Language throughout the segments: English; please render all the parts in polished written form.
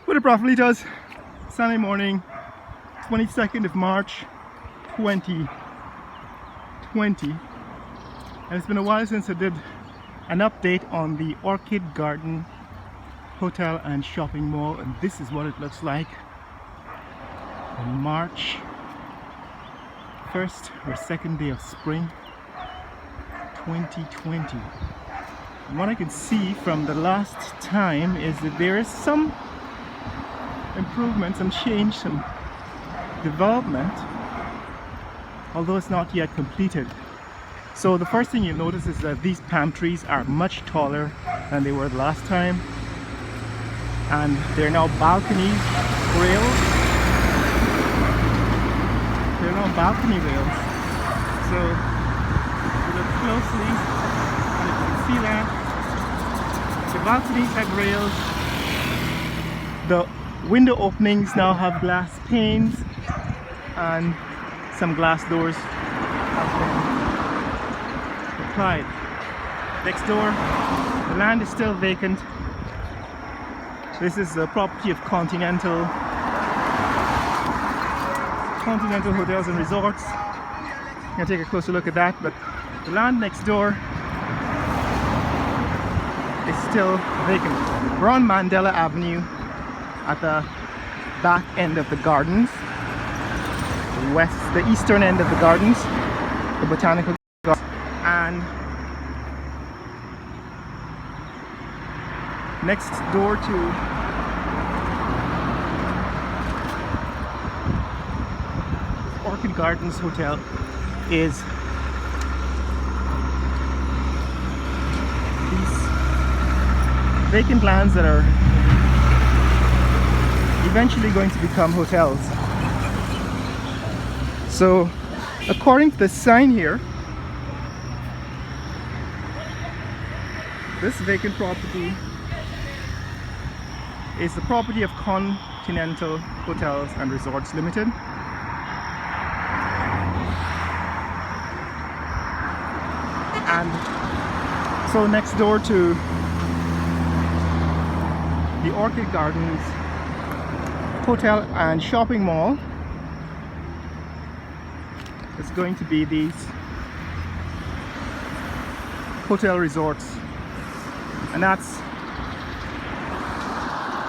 What up, Profilitos? Sunday morning, 22nd of March, 2020. And it's been a while since I did an update on the Orchid Garden Hotel and Shopping Mall, and this is what it looks like on March 1st or 2nd day of spring 2020. And what I can see from the last time is that there is some improvement, some change, some development, although it's not yet completed. So the first thing you'll notice is that these palm trees are much taller than they were the last time, and they're now balcony rails. They're now balcony rails. So if you look closely, you can see that the balconies have rails. The window openings now have glass panes, and some glass doors have been applied. Next door, the land is still vacant. This is the property of Continental Hotels and Resorts. I'm gonna take a closer look at that, but the land next door is still vacant. We're on Mandela Avenue at the back end of the gardens, the eastern end of the gardens, the botanical gardens, and next door to Orchid Gardens Hotel is these vacant lands that are eventually going to become hotels. So according to the sign here, this vacant property is the property of Continental Hotels and Resorts Limited. And so next door to the Orchid Gardens Hotel and Shopping Mall is going to be these hotel resorts, and that's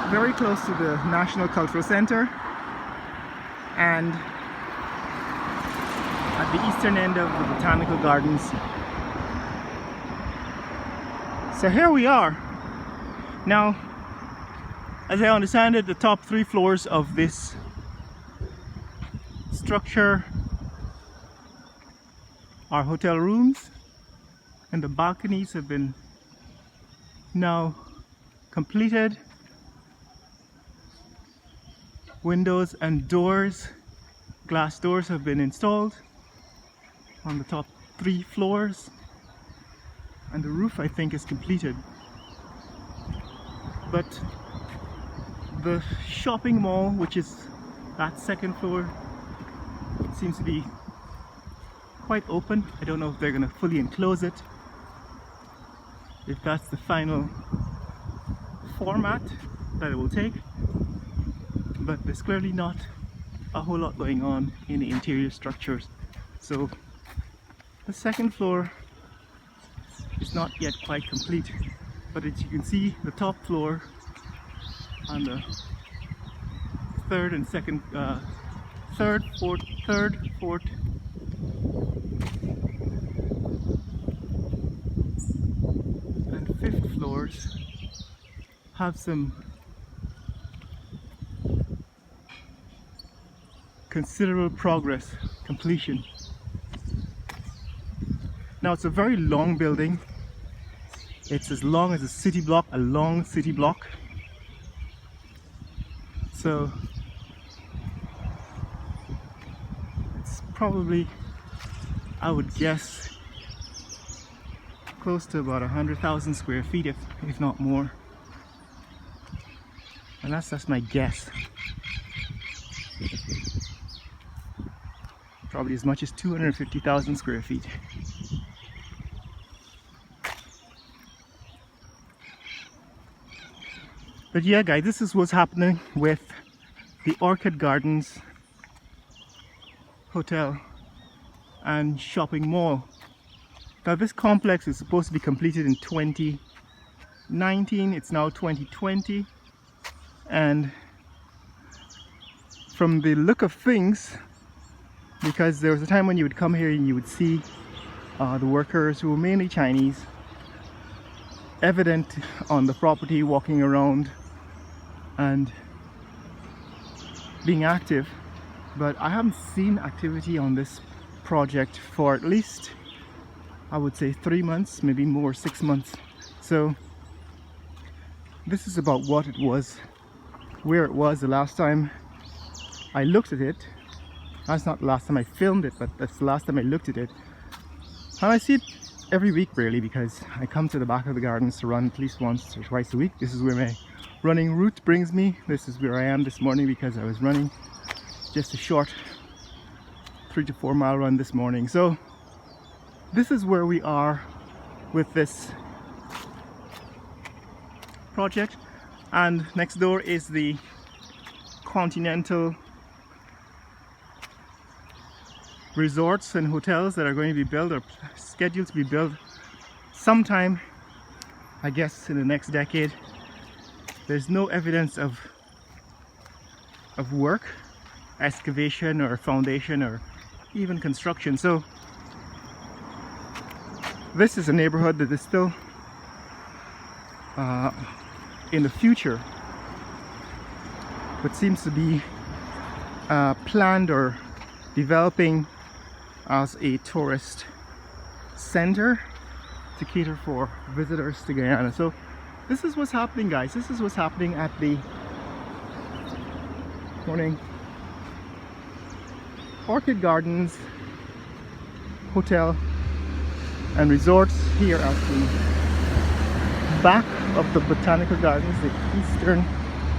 very close to the National Cultural Center and at the eastern end of the Botanical Gardens. So here we are. Now, as I understand it, the top 3 floors of this structure are hotel rooms, and the balconies have been now completed. Windows and doors, glass doors, have been installed on the top 3 floors, and the roof, I think, is completed. But the shopping mall, which is that 2nd floor, seems to be quite open. I don't know if they're going to fully enclose it, if that's the final format that it will take, but there's clearly not a whole lot going on in the interior structures. So the 2nd floor is not yet quite complete, but as you can see, the top floor on the 3rd and 2nd, 3rd, 4th and 5th floors have some considerable progress, completion. Now, it's a very long building. It's as long as a city block, a long city block. So it's probably, I would guess, close to about 100,000 square feet, if not more. And that's my guess. Probably as much as 250,000 square feet. But yeah guys, this is what's happening with the Orchid Gardens Hotel and Shopping Mall. Now this complex is supposed to be completed in 2019, it's now 2020, and from the look of things, because there was a time when you would come here and you would see the workers, who were mainly Chinese, evident on the property, walking around and being active, but I haven't seen activity on this project for at least, I would say, 3 months, maybe more, 6 months. So this is about what it was, where it was the last time I looked at it. That's not the last time I filmed it, but that's the last time I looked at it. And I see it every week really, because I come to the back of the gardens to run at least once or twice a week. This is where my running route brings me. This is where I am this morning because I was running just a short 3 to 4 mile run this morning. So this is where we are with this project, and next door is the Continental resorts and hotels that are going to be built, or scheduled to be built sometime, I guess, in the next decade. There's no evidence of work, excavation or foundation or even construction. So this is a neighborhood that is still in the future, but seems to be planned or developing as a tourist center to cater for visitors to Guyana. So this is what's happening, guys. This is what's happening at the morning Orchid Gardens Hotel and Resorts here at the back of the Botanical Gardens, the eastern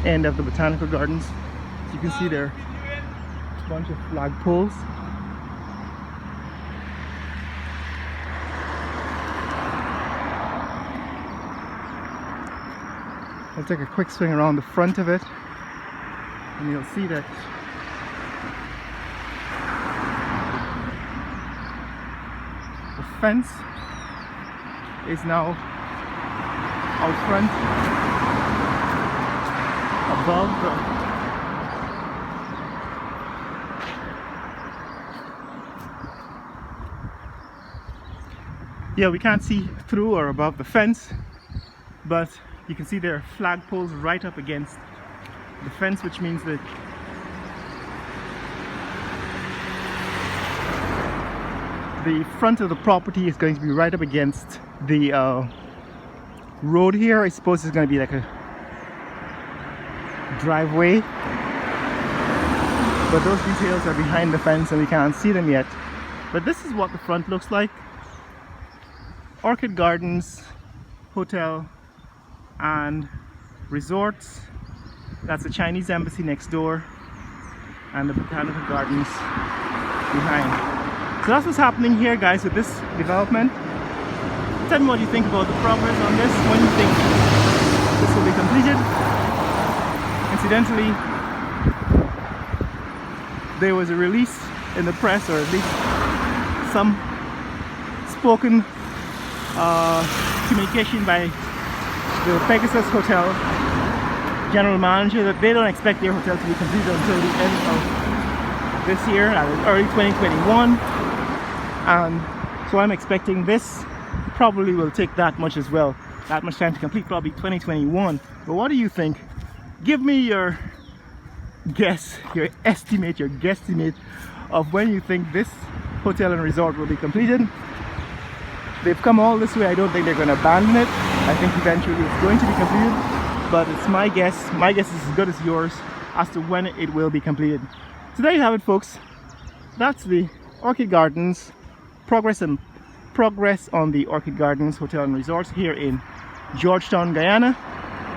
end of the Botanical Gardens. As you can see there, a bunch of flagpoles. I'll take a quick swing around the front of it and you'll see that the fence is now out front above the... Yeah, we can't see through or above the fence, but you can see there are flagpoles right up against the fence, which means that the front of the property is going to be right up against the road here. I suppose it's going to be like a driveway, but those details are behind the fence and we can't see them yet. But this is what the front looks like. Orchid Gardens Hotel and Resorts. That's the Chinese embassy next door and the Botanical Gardens behind. So that's what's happening here, guys, with this development. Tell me what you think about the progress on this. When you think this will be completed? Incidentally, there was a release in the press, or at least some spoken communication by the Pegasus Hotel general manager that they don't expect their hotel to be completed until the end of this year, early 2021, and so I'm expecting this probably will take that much as well, that much time to complete, probably 2021. But what do you think? Give me your guess, your estimate, your guesstimate of when you think this hotel and resort will be completed. They've come all this way. I don't think they're going to abandon it. I think eventually it's going to be completed, but it's my guess. My guess is as good as yours as to when it will be completed. So there you have it, folks. That's the Orchid Gardens progress on the Orchid Gardens Hotel and Resorts here in Georgetown, Guyana.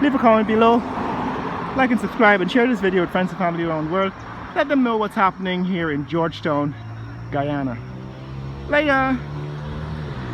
Leave a comment below, like and subscribe, and share this video with friends and family around the world. Let them know what's happening here in Georgetown, Guyana. Later.